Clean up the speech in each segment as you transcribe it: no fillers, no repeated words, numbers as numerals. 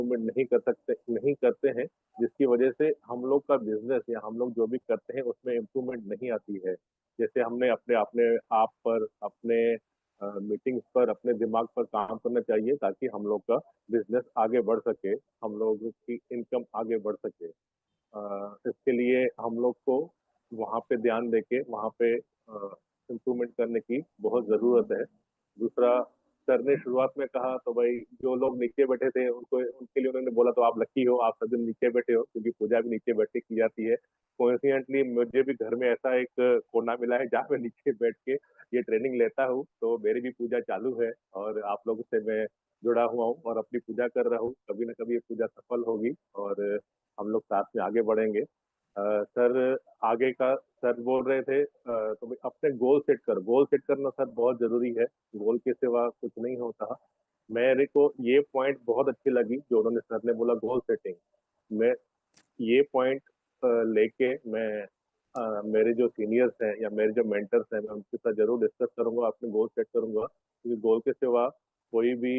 Improvement नहीं करते हैं, जिसकी वजह से हम लोग का बिजनेस या हम लोग जो भी करते हैं उसमें इम्प्रूवमेंट नहीं आती है। जैसे हमने अपने अपने आप पर, अपने मीटिंग्स पर, अपने दिमाग पर काम करना चाहिए ताकि हम लोग का बिजनेस आगे बढ़ सके, हम लोग की इनकम आगे बढ़ सके। इसके लिए हम लोग को वहाँ पे ध्यान देके वहाँ पे इम्प्रूवमेंट करने की बहुत ज़रूरत है। दूसरा, सर ने शुरुआत में कहा तो भाई जो लोग नीचे बैठे थे उनको, उनके लिए उन्होंने बोला तो आप लकी हो, आप सब दिन नीचे बैठे हो, क्योंकि पूजा भी नीचे बैठ के की जाती है। कोइंसिडेंटली मुझे भी घर में ऐसा एक कोना मिला है जहाँ मैं नीचे बैठ के ये ट्रेनिंग लेता हूँ, तो मेरी भी पूजा चालू है और आप लोगों से मैं जुड़ा हुआ हूँ और अपनी पूजा कर रहा हूँ। कभी ना कभी ये पूजा सफल होगी और हम लोग साथ में आगे बढ़ेंगे। सर, आगे का सर बोल रहे थे तो भाई अपने गोल सेट करना सर बहुत जरूरी है। गोल के सिवा कुछ नहीं होता। मेरे को ये पॉइंट बहुत अच्छी लगी जो उन्होंने, सर ने बोला गोल सेटिंग। मैं ये पॉइंट लेके मैं मेरे जो सीनियर्स हैं या मेरे जो मेंटर्स हैं, मैं उनके साथ जरूर डिस्कस करूंगा, अपने गोल सेट करूंगा, क्योंकि गोल के सिवा कोई भी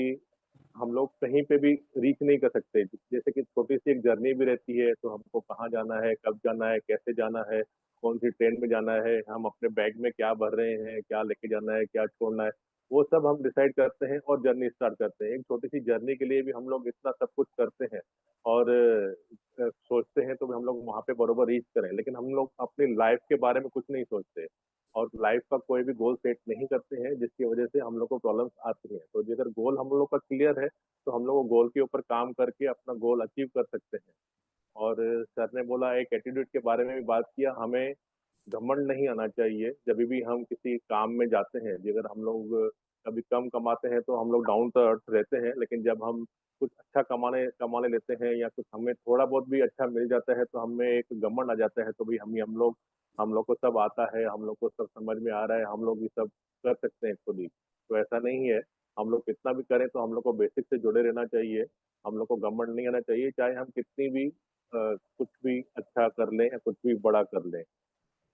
हम लोग कहीं पे भी रीच नहीं कर सकते। जैसे कि छोटी सी एक जर्नी भी रहती है, तो हमको कहाँ जाना है, कब जाना है, कैसे जाना है, कौन सी ट्रेन में जाना है, हम अपने बैग में क्या भर रहे हैं, क्या लेके जाना है, क्या छोड़ना है, वो सब हम डिसाइड करते हैं और जर्नी स्टार्ट करते हैं। एक छोटी सी जर्नी के लिए भी हम लोग इतना सब कुछ करते हैं और सोचते हैं तो भी हम लोग वहां पे बरोबर रीच करें, लेकिन हम लोग अपनी लाइफ के बारे में कुछ नहीं सोचते और लाइफ का कोई भी गोल सेट नहीं करते हैं, जिसकी वजह से हम लोग को प्रॉब्लम्स आती हैं। तो अगर गोल हम लोग का क्लियर है तो हम लोग वो गोल के ऊपर काम करके अपना गोल अचीव कर सकते हैं। और सर ने बोला, एक एटीट्यूड के बारे में भी बात किया, हमें घमंड नहीं आना चाहिए जब भी हम किसी काम में जाते हैं। अगर हम लोग कभी कम कमाते हैं तो हम लोग डाउन टू अर्थ रहते हैं, लेकिन जब हम कुछ अच्छा कमाने कमाने लेते हैं या कुछ हमें थोड़ा बहुत भी अच्छा मिल जाता है तो हमें एक घमंड आ जाता है, तो भाई हम लोग को सब आता है, हम लोग को सब समझ में आ रहा है, हम लोग ये सब कर सकते हैं खुद ही। तो ऐसा नहीं है। हम लोग कितना भी करें तो हम लोग को बेसिक से जुड़े रहना चाहिए। हम लोग को घमंड नहीं आना चाहिए, चाहे हम कितनी भी कुछ भी अच्छा कर लें या कुछ भी बड़ा कर लें।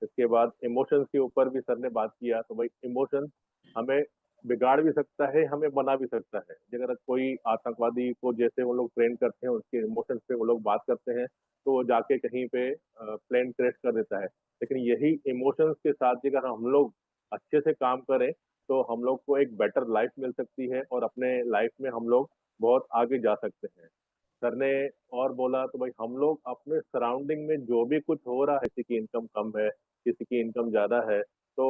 इसके बाद इमोशंस के ऊपर भी सर ने बात किया, तो भाई इमोशंस हमें बिगाड़ भी सकता है, हमें बना भी सकता है। अगर कोई आतंकवादी को जैसे वो लोग ट्रेन करते हैं, उसके इमोशंस पे वो लोग बात करते हैं, तो वो जाके कहीं पे प्लेन क्रैश कर देता है। लेकिन यही इमोशंस के साथ अगर हम लोग अच्छे से काम करें तो हम लोग को एक बेटर लाइफ मिल सकती है और अपने लाइफ में हम लोग बहुत आगे जा सकते हैं। सर ने और बोला तो भाई हम लोग अपने सराउंडिंग में जो भी कुछ हो रहा है, किसी की इनकम कम है, किसी की इनकम ज्यादा है, तो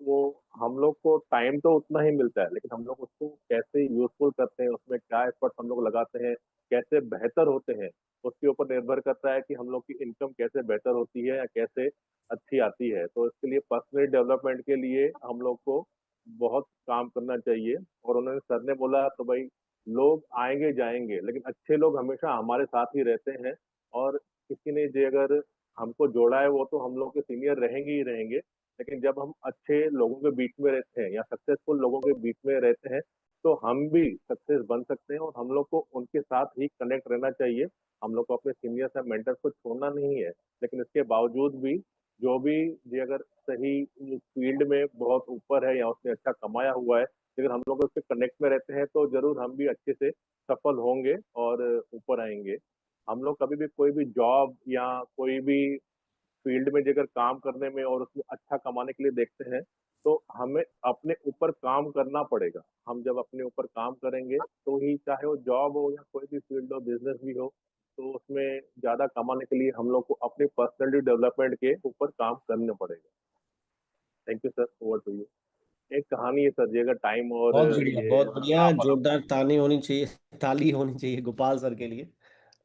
वो हम लोग को टाइम तो उतना ही मिलता है, लेकिन हम लोग उसको कैसे यूजफुल करते हैं, उसमें क्या एफर्ट हम लोग लगाते हैं, कैसे बेहतर होते हैं, उसके ऊपर निर्भर करता है कि हम लोग की इनकम कैसे बेहतर होती है या कैसे अच्छी आती है। तो इसके लिए पर्सनल डेवलपमेंट के लिए हम लोग को बहुत काम करना चाहिए। और उन्होंने, सर ने बोला तो भाई लोग आएंगे जाएंगे, लेकिन अच्छे लोग हमेशा हमारे साथ ही रहते हैं। और किसी ने जो अगर हमको जोड़ा है वो तो हम लोग के सीनियर रहेंगे ही रहेंगे, लेकिन जब हम अच्छे लोगों के बीच में रहते हैं या सक्सेसफुल लोगों के बीच में रहते हैं तो हम भी सक्सेस बन सकते हैं और हम लोग को उनके साथ ही कनेक्ट रहना चाहिए। हम लोग को अपने सीनियर्स या मेंटर्स को छोड़ना नहीं है। लेकिन इसके बावजूद भी जो भी जो अगर सही फील्ड में बहुत ऊपर है या उसने अच्छा कमाया हुआ है, अगर हम लोग उसके कनेक्ट में रहते हैं तो जरूर हम भी अच्छे से सफल होंगे और ऊपर आएंगे। हम लोग कभी भी कोई भी जॉब या कोई भी फील्ड में अगर काम करने में और उसमें अच्छा कमाने के लिए देखते हैं तो हमें अपने ऊपर काम करना पड़ेगा। हम जब अपने ऊपर काम करेंगे तो ही, चाहे वो जॉब हो या कोई भी फील्ड हो, बिजनेस भी हो, तो उसमें ज्यादा कमाने के लिए हम लोग को अपनी पर्सनैलिटी डेवलपमेंट के ऊपर काम करना पड़ेगा। Thank you sir, over to you. एक कहानी है सर जी, अगर टाइम और बहुत बढ़िया, ये बहुत बढ़िया। आप जोरदार ताली होनी चाहिए, ताली होनी चाहिए गोपाल सर के लिए।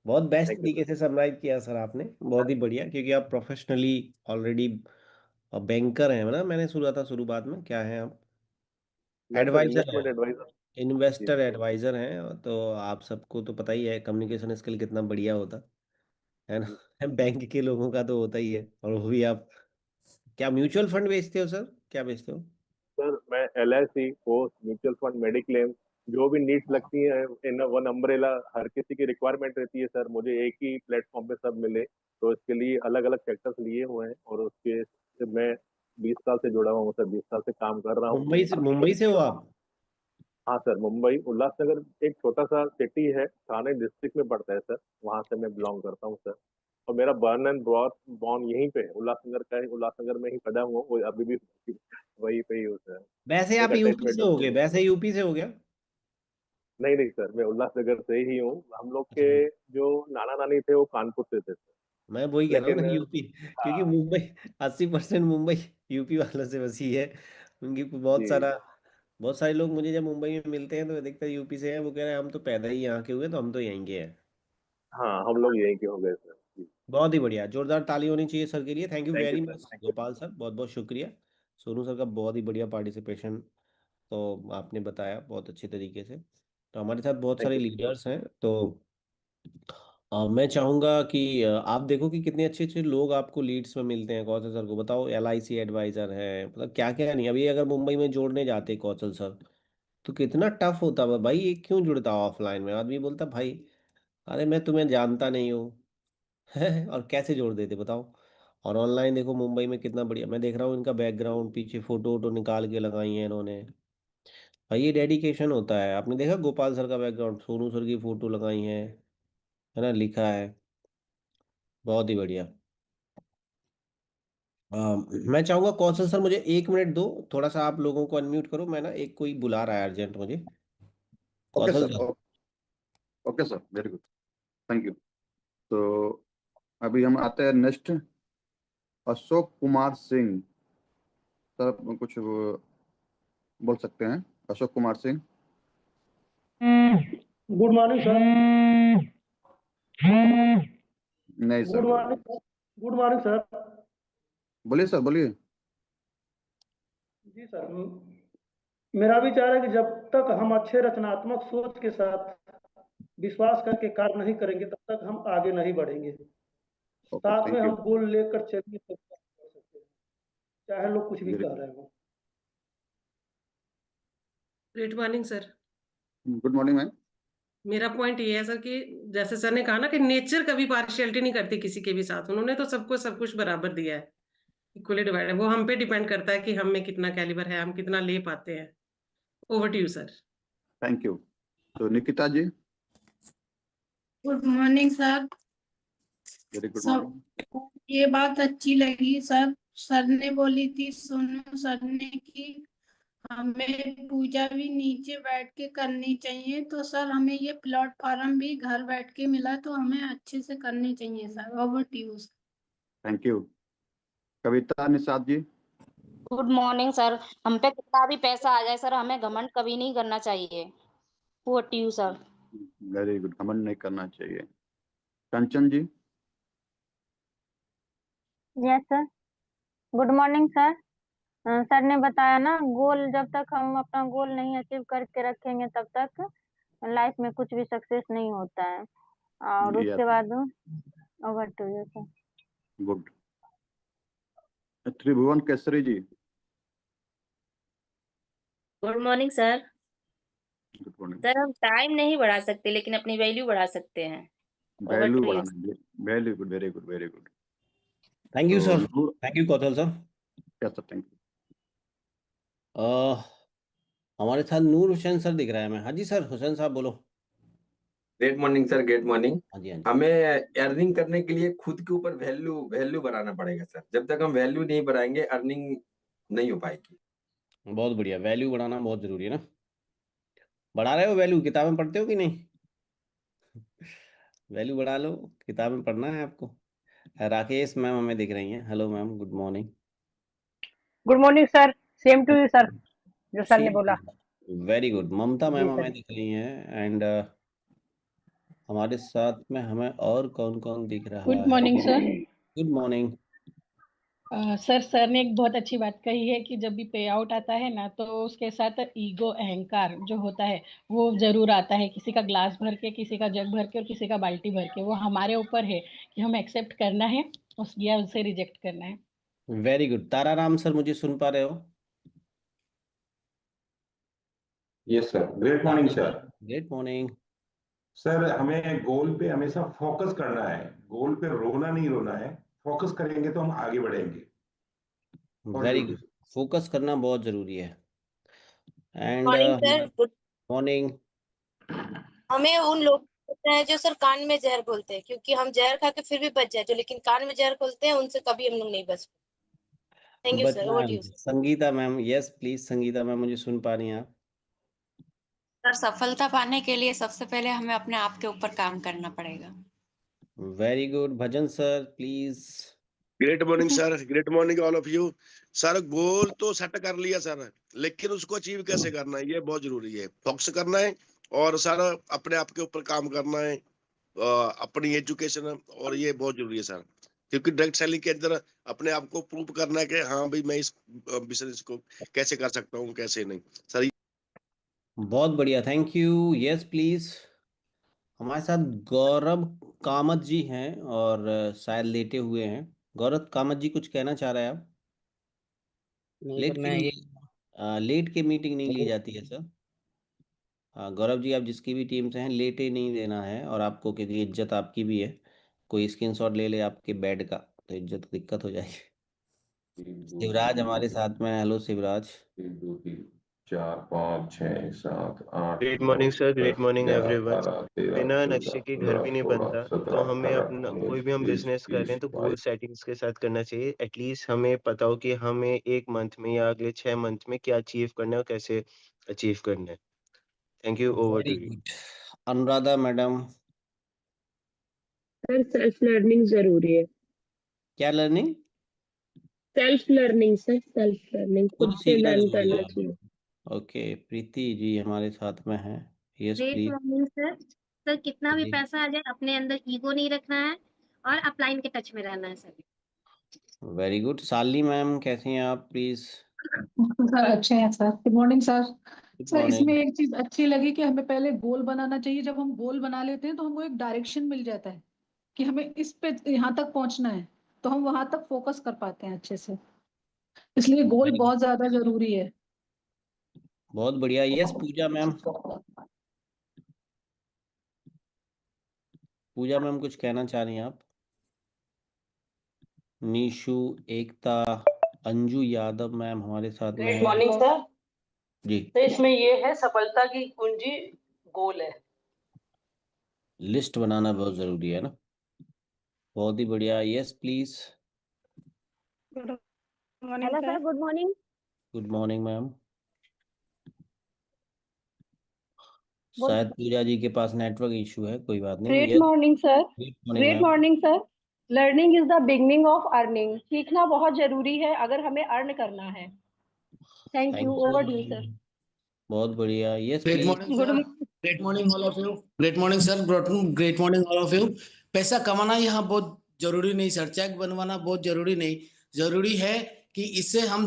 बहुत बेस्ट थैंक यू तरीके सर। से समराइज किया सर आपने, बहुत ही बढ़िया। क्योंकि आप प्रोफेशनली ऑलरेडी बैंकर हैं ना, मैंने सुना था शुरुआत में, क्या है आप? मैं सर एडवाइजर हैं, इन्वेस्टमेंट एडवाइजर। जी इन्वेस्टर जी। एडवाइजर हैं। तो आप सबको तो पता ही है कम्युनिकेशन स्किल कितना बढ़िया होता है जी। ना। बैंक के लोगों का तो होता ही है। और वो भी आप क्या म्यूचुअल फंड बेचते हो सर, क्या बेचते हो? सर मैं LIC, post mutual fund, mediclaim, जो भी नीड्स लगती है इन वन अम्ब्रेला, हर किसी की रिक्वायरमेंट रहती है सर, मुझे एक ही प्लेटफॉर्म पे सब मिले, तो इसके लिए अलग अलग सेक्टर्स लिए हुए हैं और उसके मैं 20 साल से जुड़ा हुआ हूँ सर, 20 साल से काम कर रहा हूँ। मुंबई से हो आप? हाँ सर, मुंबई उल्लासनगर एक छोटा सा सिटी है, ठाणे डिस्ट्रिक्ट में पड़ता है सर। वहां से मैं बिलोंग करता हूँ सर। और मेरा बर्न एंड ब्रॉट बॉर्न यहीं पे है, उल्लासनगर का ही, उल्लासनगर में ही पैदा हुआ हूँ, वो अभी भी वहीं पे ही हूँ सर। वैसे एक आप यूपी अटैचमेंट से है हो उसके गए, लिए। वैसे यूपी से हो गया। नहीं नहीं सर, मैं उल्लासनगर से ही हूँ। हम लोग अच्छा, के जो नाना नानी थे वो कानपुर से थे सर। मैं वही कह रहा हूँ लेकिन ना यूपी, क्योंकि हाँ मुंबई 80% मुंबई यूपी वालों से बसी है। उनकी बहुत जी, सारा, बहुत सारे लोग मुझे जब मुंबई में मिलते हैं तो देखते हैं यूपी से हैं, वो कह रहे हैं हम तो पैदा ही यहाँ के हुए, तो हम तो यहीं के हैं। हाँ हम लोग यहीं के हो गए सर जी। बहुत ही बढ़िया, जोरदार ताली होनी चाहिए सर के लिए। Thank you thank you very sir, much thank you. Gopal sir, बहुत बहुत शुक्रिया। सोनू सर का बहुत ही बढ़िया पार्टिसिपेशन, तो आपने बताया बहुत अच्छे तरीके से। तो हमारे साथ बहुत थैंक सारे यू। लीडर्स हैं, तो मैं चाहूंगा कि आप देखो कि कितने अच्छे अच्छे लोग आपको लीड्स में मिलते हैं। कौशल सर को बताओ, LIC एडवाइजर है, मतलब क्या क्या नहीं। अभी अगर मुंबई में जोड़ने जाते कौशल सर, तो कितना टफ होता है भाई, ये क्यों जुड़ता ऑफलाइन में। आदमी बोलता भाई अरे मैं तुम्हें जानता नहीं हूँ है, और कैसे जोड़ देते बताओ। और ऑनलाइन देखो मुंबई में कितना बढ़िया, मैं देख रहा हूँ इनका बैकग्राउंड, पीछे फोटो वोटो निकाल के लगाई है इन्होंने। भाई ये डेडिकेशन होता है। आपने देखा गोपाल सर का बैकग्राउंड, सोनू सर की फोटो लगाई है ना, लिखा है, बहुत ही बढ़िया। मैं चाहूंगा कौशल सर मुझे 1 मिनट दो, थोड़ा सा आप लोगों को अनम्यूट करो, मैं ना एक कोई बुला रहा है अर्जेंट मुझे। Okay Kaushal sir. Sir. Okay sir, very good, thank you. तो अभी हम आते हैं नेक्स्ट, अशोक कुमार सिंह। सर आप कुछ बोल सकते हैं, Ashok Kumar Singh. Good morning sir. नहीं good sir, morning. Good morning sir. बोलिए सर, बोलिए। जी सर, मेरा विचार है कि जब तक हम अच्छे रचनात्मक सोच के साथ विश्वास करके कार्य नहीं करेंगे तब तक हम आगे नहीं बढ़ेंगे। ओके, साथ में थैंक यू। हम गोल लेकर चलिए तो कर सकते हैं, चाहे लोग कुछ भी वेरी कह रहे हो। Good morning sir. Good morning ma'am. मेरा पॉइंट ये है सर कि जैसे सर ने कहा ना कि नेचर कभी पार्शियलिटी नहीं करती किसी के भी साथ, उन्होंने तो सबको सब कुछ बराबर दिया है, इक्वली डिवाइड है। वो हम पे डिपेंड करता है कि हम में कितना कैलिबर है, हम कितना ले पाते हैं। Over to you sir. Thank you. तो Nikita ji. Good morning sir. Very good सब मॉर्निंग। ये बात अच्छी लगी सर। सर ने बोली थी, सोनू सर ने, कि हमें पूजा भी नीचे बैठ के करनी चाहिए। तो सर हमें ये प्लेटफॉर्म भी घर बैठ के मिला, तो हमें अच्छे से करनी चाहिए sir. Over to you sir. Thank you. Kavita Nishad ji. Good morning sir. हम पे कितना भी पैसा आ जाए सर, हमें घमंड कभी नहीं करना चाहिए। वो ट्यू सर। वेरी गुड, घमंड नहीं करना चाहिए। Kanchan ji. Yes sir. Good morning sir. Sir ने बताया ना, गोल जब तक हम अपना गोल नहीं अचीव करके रखेंगे तब तक लाइफ में कुछ भी सक्सेस नहीं होता है। और यस, उसके बाद over to you sir. Good. Tribhuvan Kesari ji. Good morning sir. Good morning. Sir हम टाइम नहीं बढ़ा सकते लेकिन अपनी वैल्यू बढ़ा सकते हैं। Over value to you. बढ़ाना, very good, very good, very good. Thank you तो sir. Noor. Thank you Kaushal sir. Yes sir, thank you. हमारे साथ नूर हुसैन सर दिख रहा है। मैं, हाँ जी सर, हुसैन साहब बोलो। Great morning sir, great morning. हाँ जी, हाँ जी। हमें अर्निंग करने के लिए खुद के ऊपर वैल्यू वैल्यू बनाना पड़ेगा सर। जब तक हम वैल्यू नहीं बनाएंगे अर्निंग नहीं हो पाएगी। बहुत बढ़िया, वैल्यू बढ़ाना बहुत जरूरी है ना। बढ़ा रहे हो वैल्यू, किताबें पढ़ते हो कि नहीं? वैल्यू बढ़ा लो, किताबें पढ़ना है आपको। राकेश मैम हमें दिख रही हैं, hello ma'am, good morning. Good morning sir. Same to you sir, जो सर ने बोला। Very good. Mamta ji ma'am sir. हमें दिख रही हैं, एंड हमारे साथ में हमें और कौन कौन दिख रहा गुड है? Morning sir. Good morning. Sir ने एक बहुत अच्छी बात कही है कि जब भी पे आउट आता है ना, तो उसके साथ ईगो, अहंकार जो होता है वो जरूर आता है। किसी का ग्लास भर के, किसी का जग भर के और किसी का बाल्टी भर के, वो हमारे ऊपर है कि हम एक्सेप्ट करना है या उसे रिजेक्ट करना है। Very good. ताराराम सर, मुझे सुन पा रहे हो? Yes sir, great morning sir. Great morning. Sir हमें गोल पे हमेशा फोकस करना है, गोल पे रोना नहीं रोना है। फोकस करेंगे तो हम आगे बढ़ेंगे। बहुत वेरी जरूरी गुड। है। फोकस करना बहुत जरूरी है। And morning sir. Good morning. हमें उन लोग होते हैं जो सर कान में जहर बोलते हैं, क्योंकि हम जहर खा के फिर भी बच जाए, जो लेकिन कान में जहर बोलते हैं उनसे कभी हम लोग नहीं बच। थैंक यू सर, बचना ओवर है to you. Sangeeta ma'am. Yes please Sangeeta ma'am, मुझे सुन पा रही हैं आप? सर सफलता पाने के लिए सबसे पहले हमें अपने आप के ऊपर काम करना पड़ेगा। Very good. Bhajan sir please. Great morning sir, great morning all of you. Sir goal तो सेट कर लिया सर, लेकिन उसको अचीव कैसे करना है ये बहुत जरूरी है। फोकस करना है और सर अपने आप के ऊपर काम करना है, अपनी एजुकेशन, और ये बहुत जरूरी है सर, क्योंकि डायरेक्ट सेलिंग के अंदर अपने आप को प्रूव करना है कि हाँ भाई मैं इस बिजनेस को कैसे कर सकता हूँ, कैसे नहीं सर। बहुत बढ़िया, थैंक यू। Yes please. हमारे साथ गौरव कामत जी हैं और शायद लेटे हुए हैं। गौरव कामत जी कुछ कहना चाह रहे हैं आप? नहीं लेट सर, के मैं ये लेट के मीटिंग नहीं ली जाती है सर। हाँ गौरव जी, आप जिसकी भी टीम से हैं लेटे नहीं देना है, और आपको, क्योंकि इज्जत आपकी भी है। कोई स्क्रीनशॉट ले ले आपके बेड का तो इज्जत दिक्कत हो जाएगी। शिवराज हमारे साथ में है। Hello Shivraj. 1 2 3 4 5 6 7 8 great 9 morning sir, great 10 morning 11 everyone. 12 13 बिना 14 नक्शे के घर 15 भी नहीं 16 बनता, 17 तो हमें 18 अपना 19 कोई भी हम 20 बिजनेस कर रहे 21 हैं तो गोल 22। सेटिंग्स के साथ करना चाहिए। एटलीस्ट हमें पता हो कि हमें एक मंथ में या अगले 6 मंथ में क्या अचीव करना है और कैसे अचीव करना है। Thank you, over to very you. Good. Anuradha madam. Sir self learning जरूरी है। क्या learning? Self learning sir, self learning खुद खुद से सीखना लर्न जरूरी करना है। चाहिए। ओके, प्रीति जी हमारे साथ में है। Yes great please. Morning sir. Sir कितना भी जी पैसा आ जाए अपने अंदर ईगो नहीं रखना है और अपलाइन के टच में रहना है sir. Very good. Shalini ma'am कैसी हैं आप प्लीज? सर अच्छे हैं sir. Good morning sir. Good sir इसमें मॉर्निंग। एक चीज अच्छी लगी कि हमें पहले गोल बनाना चाहिए। जब हम गोल बना लेते हैं तो हमको एक डायरेक्शन मिल जाता है कि हमें इस पे यहाँ तक पहुंचना है, तो हम वहां तक फोकस कर पाते हैं अच्छे से। इसलिए गोल वेरी गुड, बहुत ज्यादा जरूरी है। बहुत बढ़िया। Yes Pooja ma'am. Pooja ma'am कुछ कहना चाह रही हैं आप? नीशू, एकता, अंजू यादव मैम हमारे साथ में ग्रेट है। Morning sir. जी। तो इसमें ये है, सफलता की कुंजी गोल है। लिस्ट बनाना बहुत जरूरी है ना। बहुत ही बढ़िया। Yes please. Good morning hello sir. Sir, good morning. Good morning ma'am. बोल। शायद पूजा जी के पास नेटवर्क इशू है, कोई बात नहीं। Great yes morning sir. Good morning great ma'am. Morning sir. Learning is the beginning of earning. सीखना बहुत जरूरी है अगर हमें अर्न करना है। Thank you, thank over to you. Sir. बहुत बढ़िया। Yes great please. Morning good sir, great morning all of you. Great morning sir, great morning all of you. पैसा कमाना यहाँ बहुत जरूरी नहीं सर, चेक बनवाना बहुत जरूरी नहीं। जरूरी है कि इससे हम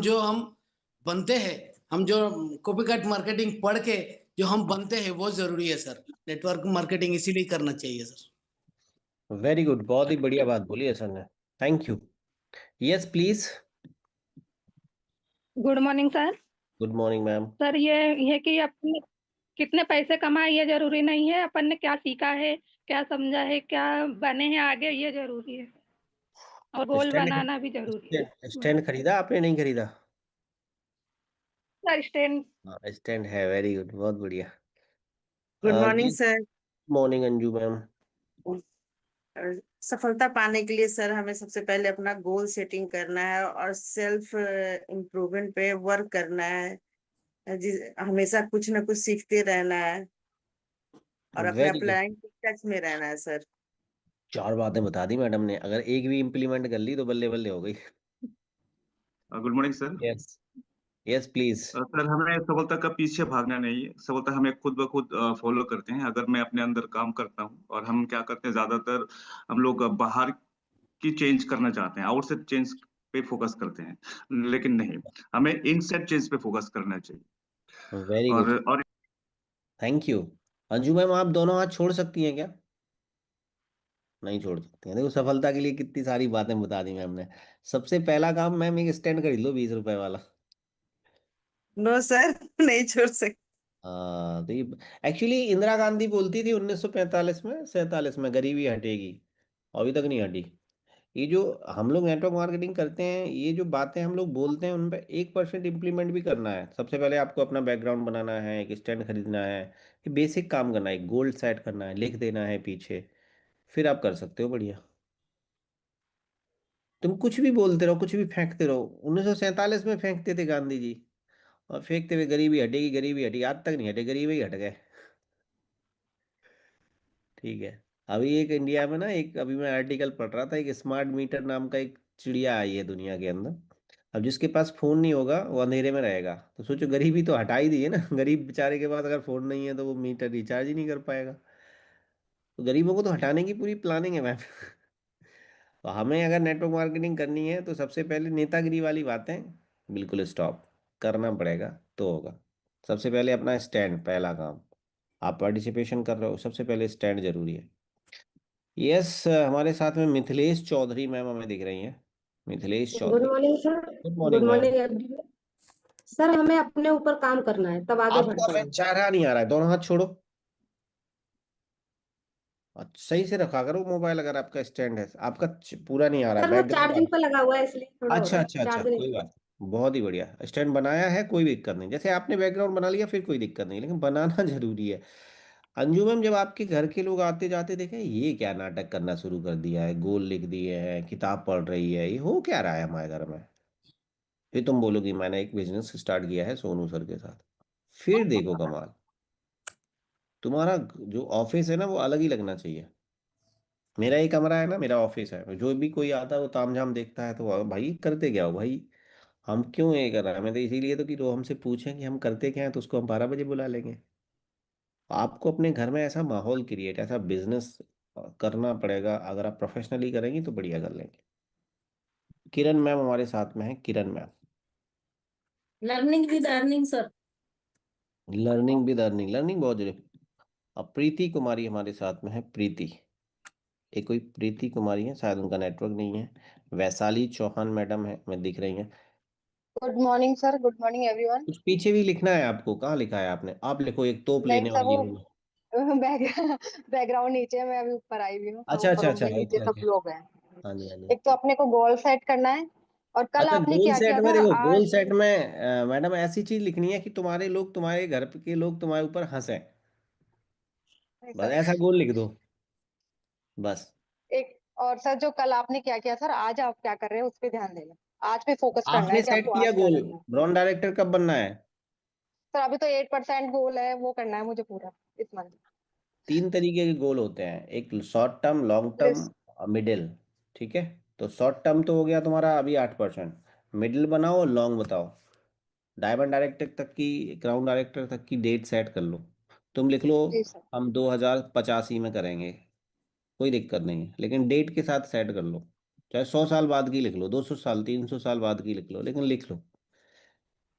बनते हैं, हम जो कॉपीकैट मार्केटिंग पढ़ के जो हम बनते हैं वो जरूरी है सर। नेटवर्क मार्केटिंग इसीलिए करना चाहिए सर। वेरी गुड, बहुत ही बढ़िया बात बोली है सर ने। Thank you. Yes please. Good morning sir. Good morning ma'am. Sir ये कि अपने कितने पैसे कमाए ये जरूरी नहीं है, अपन ने क्या सीखा है, क्या समझा है, क्या बने हैं आगे, ये जरूरी है। और गोल स्टैंड बनाना भी जरूरी है। स्टैंड खरीदा आपने? नहीं खरीदा? Sir stand. हाँ स्टैंड है। वेरी गुड, बहुत बढ़िया। गुड मॉर्निंग जी। सर। Morning Anju ma'am. सफलता पाने के लिए सर हमें सबसे पहले अपना गोल सेटिंग करना है और सेल्फ इम्प्रूवमेंट पे वर्क करना है। हमेशा कुछ ना कुछ सीखते रहना है और अपने वेरी गुड। अपलाइन टच में रहना है सर। 4 बातें बता दी मैडम ने, अगर एक भी इम्प्लीमेंट कर ली तो बल्ले बल्ले हो गई। Good morning sir. Yes yes please. Sir हमें सफलता का पीछे भागना नहीं है, सफलता हमें खुद ब खुद फॉलो करते हैं। अगर मैं अपने अंदर काम करता हूँ, और हम क्या करते हैं ज्यादातर हम लोग बाहर की चेंज करना चाहते हैं, आउट से चेंज पे फोकस करते हैं, लेकिन नहीं, हमें इनसाइड चेंज पे फोकस करना चाहिए। वेरी गुड, और थैंक यू। अंजू मैम आप दोनों हाथ छोड़ सकती हैं क्या? नहीं छोड़ सकते हैं। देखो सफलता के लिए कितनी सारी बातें बता दी मैम ने। सबसे पहला काम मैम, एक स्टैंड खरीद लो 20 रुपए वाला। नो सर, नहीं छोड़ सकते। तो ये एक्चुअली इंदिरा गांधी बोलती थी 1945 में 47 में, गरीबी हटेगी, अभी तक नहीं हटी। ये जो हम लोग नेटवर्क मार्केटिंग करते हैं, ये जो बातें हम लोग बोलते हैं उन पर 1% इम्प्लीमेंट भी करना है। सबसे पहले आपको अपना बैकग्राउंड बनाना है, एक स्टैंड खरीदना है, ये बेसिक काम करना है, गोल सेट करना है, लिख देना है पीछे, फिर आप कर सकते हो बढ़िया। तुम कुछ भी बोलते रहो, कुछ भी फेंकते रहो। 1947 में फेंकते थे गांधी जी, और फेंकते हुए गरीबी हटेगी, गरीबी हटी, आज तक नहीं हटे, गरीबी ही हट गए। ठीक है। अभी एक इंडिया में ना, एक अभी मैं आर्टिकल पढ़ रहा था, एक स्मार्ट मीटर नाम का एक चिड़िया आई है दुनिया के अंदर। अब जिसके पास फोन नहीं होगा वो अंधेरे में रहेगा। तो सोचो, गरीबी तो हटा ही दी है ना। गरीब बेचारे के पास अगर फोन नहीं है तो वो मीटर रिचार्ज ही नहीं कर पाएगा। तो गरीबों को तो हटाने की पूरी प्लानिंग है मैम। तो हमें अगर नेटवर्क मार्केटिंग करनी है तो सबसे पहले नेतागिरी वाली बातें बिल्कुल स्टॉप करना पड़ेगा, तो होगा। सबसे पहले अपना स्टैंड, पहला काम। आप पार्टिसिपेशन कर रहे हो, सबसे पहले स्टैंड जरूरी है। यस, हमारे साथ में मिथिलेश चौधरी मैम हमें दिख रही हैं। Mithilesh good Chaudhary, morning sir. Good good morning ma'am. Morning everyone. Sir हमें अपने ऊपर काम करना है तब आगे बढ़ आपका मैं पाएंगे। चाह रहा नहीं आ रहा है, दोनों हाथ छोड़ो। सही से रखा करो मोबाइल, अगर आपका स्टैंड है आपका पूरा नहीं आ रहा है, सर वो बैकग्राउंड आ चार्जिंग रहा पर लगा हुआ है इसलिए थोड़ा है। हो अच्छा रहा है अच्छा अच्छा, चार्ज नहीं। कोई बात नहीं। बहुत ही बढ़िया, स्टैंड बनाया है, कोई दिक्कत नहीं। जैसे आपने बैकग्राउंड बना लिया फिर कोई दिक्कत नहीं, लेकिन बनाना जरूरी है। अंजू मैम, जब आपके घर के लोग आते जाते देखे, ये क्या नाटक करना शुरू कर दिया है, गोल लिख दिए हैं, किताब पढ़ रही है, ये हो क्या रहा है हमारे घर में, फिर तुम बोलोगी मैंने एक बिजनेस स्टार्ट किया है सोनू सर के साथ। फिर देखो कमाल। तुम्हारा जो ऑफिस है ना वो अलग ही लगना चाहिए। मेरा एक कमरा है ना, मेरा ऑफिस है, जो भी कोई आता है वो तामझाम देखता है, तो भाई करते क्या हो भाई, हम क्यों ये कर रहे हैं। मैं तो इसीलिए तो कि वो हमसे पूछें कि हम करते क्या हैं, तो उसको हम 12 बजे बुला लेंगे। आपको अपने घर में ऐसा माहौल क्रिएट, ऐसा बिजनेस करना पड़ेगा। अगर आप प्रोफेशनली करेंगी तो बढ़िया कर लेंगे। किरण मैम हमारे साथ में है, Kiran ma'am. Learning with earning sir. Learning with earning, learning बहुत जरूरी। अब प्रीति कुमारी हमारे साथ में है, प्रीति। एक कोई प्रीति कुमारी है, शायद उनका नेटवर्क नहीं है। वैशाली चौहान मैडम है, मैं दिख रही हैं। Good morning sir. Good morning everyone. कुछ पीछे भी लिखना है आपको, कहाँ लिखा है आपने, आप लिखो एक तोप नहीं लेने सर, वाली वो हूँ। बैक बैकग्राउंड नीचे है, मैं अभी ऊपर आई हुई हूँ, तो अच्छा ऊपर अच्छा अच्छा, भी नीचे ओके सब ओके। लोग हैं। हाँ जी हाँ जी। एक तो अपने को गोल सेट करना है, और कल अच्छा, आपने गोल क्या सेट किया में था देखो, गोल आज। सेट में मैडम ऐसी चीज लिखनी है कि तुम्हारे लोग, तुम्हारे घर के लोग तुम्हारे ऊपर हंसे। नहीं बस सर, ऐसा गोल लिख दो, बस। एक और सर, जो कल आपने क्या किया सर, आज आप क्या कर रहे हैं उस पर ध्यान देना। आज पे फोकस करना आपने है कि सेट आपको किया आज क्या गोल, करना है। ब्रांड डायरेक्टर कब बनना है? सर अभी तो 8% गोल है, वो करना है मुझे पूरा इस मंथ। 3 तरीके के गोल होते हैं, एक short term, long list. Term, middle. ठीक है। तो शॉर्ट टर्म तो हो गया तुम्हारा अभी 8%। मिडिल बनाओ, लॉन्ग बताओ। डायमंड डायरेक्टर तक की, क्राउन डायरेक्टर तक की डेट सेट कर लो। तुम लिख लो जी सर। हम 2085 में करेंगे, कोई दिक्कत नहीं है, लेकिन डेट के साथ सेट कर लो। चाहे 100 साल बाद की लिख लो, 200 साल, 300 साल बाद की लिख लो, लेकिन लिख लो।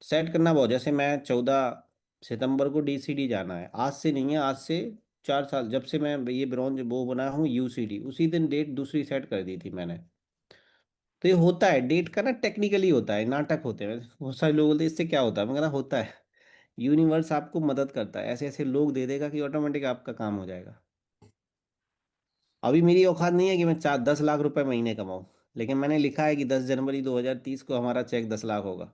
सेट करना बहुत, जैसे मैं 14 सितंबर को डीसीडी जाना है, आज से नहीं है, आज से 4 साल, जब से मैं ये ब्रॉन्ज वो बना हूँ यूसीडी, उसी दिन डेट दूसरी सेट कर दी थी मैंने। तो ये होता है, डेट का ना टेक्निकली होता है, नाटक होते हैं। बहुत सारे लोग बोलते हैं इससे क्या होता है, मगर होता है। यूनिवर्स आपको मदद करता है, ऐसे ऐसे लोग दे देगा कि ऑटोमेटिक आपका काम हो जाएगा। अभी मेरी औकात नहीं है कि मैं 10 लाख रुपए महीने कमाऊं, लेकिन मैंने लिखा है कि 10 जनवरी 2030 को हमारा चेक 10 लाख होगा।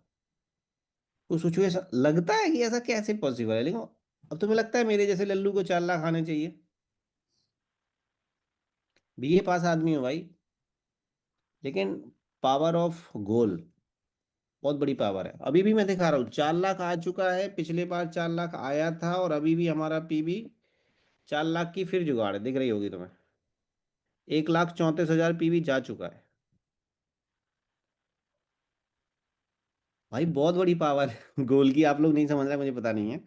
तो सोचो, ऐसा लगता है कि ऐसा कैसे पॉसिबल है, लेकिन अब तुम्हें लगता है मेरे जैसे लल्लू को 4 लाख आने चाहिए? बीए पास आदमी हो भाई, लेकिन पावर ऑफ गोल बहुत बड़ी पावर है। अभी भी मैं दिखा रहा हूँ 4 लाख आ चुका है, पिछले बार 4 लाख आया था, और अभी भी हमारा पीबी 4 लाख की फिर जुगाड़ है, दिख रही होगी तुम्हें। 1,34,000 पीबी जा चुका है भाई, बहुत बड़ी पावर है गोल की। आप लोग नहीं समझ रहे, मुझे पता नहीं है।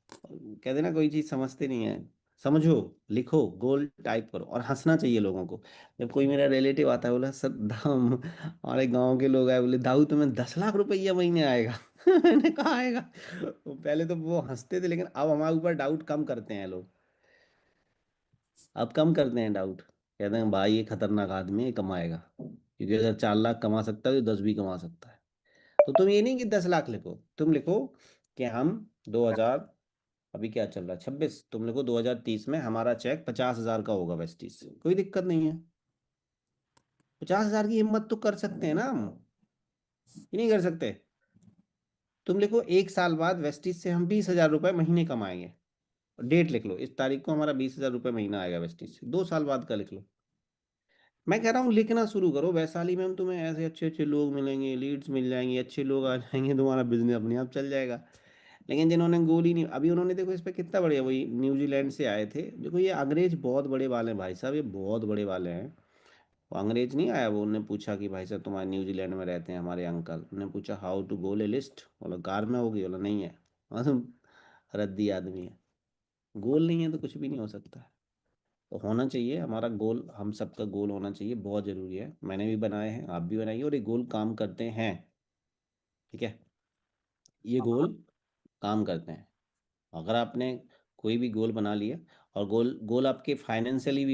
कहते ना कोई चीज समझते नहीं है, समझो, लिखो, गोल टाइप करो, और हंसना चाहिए लोगों को। जब कोई मेरा रिलेटिव आता है, बोला सर दाम, हमारे गांव के लोग आए, बोले दाऊ तुम्हें 10 लाख रुपया महीने आएगा। मैंने कहा आएगा। तो पहले तो वो हंसते थे, लेकिन अब हमारे ऊपर डाउट कम करते हैं लोग। अब कम करते हैं डाउट, कहते हैं भाई ये खतरनाक आदमी है, ये कमाएगा, क्योंकि अगर 4 लाख कमा सकता है तो 10 भी कमा सकता है। तो तुम ये नहीं कि 10 लाख लिखो, तुम लिखो कि हम 2000, अभी क्या चल रहा है 26, तुम लिखो 2030 में हमारा चेक 50,000 का होगा वेस्टीज से, कोई दिक्कत नहीं है। 50,000 की हिम्मत तो कर सकते हैं ना हम, ये नहीं कर सकते? तुम लिखो 1 साल बाद वेस्टिज से हम 20,000 रुपए महीने कमाएंगे, डेट लिख लो, इस तारीख को हमारा 20,000 रुपये महीना आएगा वेस्टिज से, 2 साल बाद का लिख लो। मैं कह रहा हूँ लिखना शुरू करो, वैशाली में हम तुम्हें ऐसे अच्छे अच्छे लोग मिलेंगे, लीड्स मिल जाएंगी, अच्छे लोग आ जाएंगे, तुम्हारा बिजनेस अपने आप चल जाएगा। लेकिन जिन्होंने गोल ही नहीं, अभी उन्होंने देखो इस पे कितना बढ़िया, वही न्यूजीलैंड से आए थे, देखो ये अंग्रेज बहुत बड़े वाले हैं भाई साहब, ये बहुत बड़े वाले हैं। वो अंग्रेज नहीं आया, वो उन्होंने पूछा कि भाई साहब तुम्हारे न्यूजीलैंड में रहते हैं हमारे अंकल, उन्होंने पूछा how to goal a list, बोला कार में होगी, बोला नहीं है। तुम रद्दी आदमी है, गोल नहीं है तो कुछ भी नहीं हो सकता है। तो होना चाहिए हमारा गोल, हम सबका गोल होना चाहिए, बहुत ज़रूरी है। मैंने भी बनाए हैं, आप भी बनाइए, और ये गोल काम करते हैं, ठीक है? ये गोल काम करते हैं। अगर आपने कोई भी गोल बना लिया, और गोल गोल आपके फाइनेंशियली भी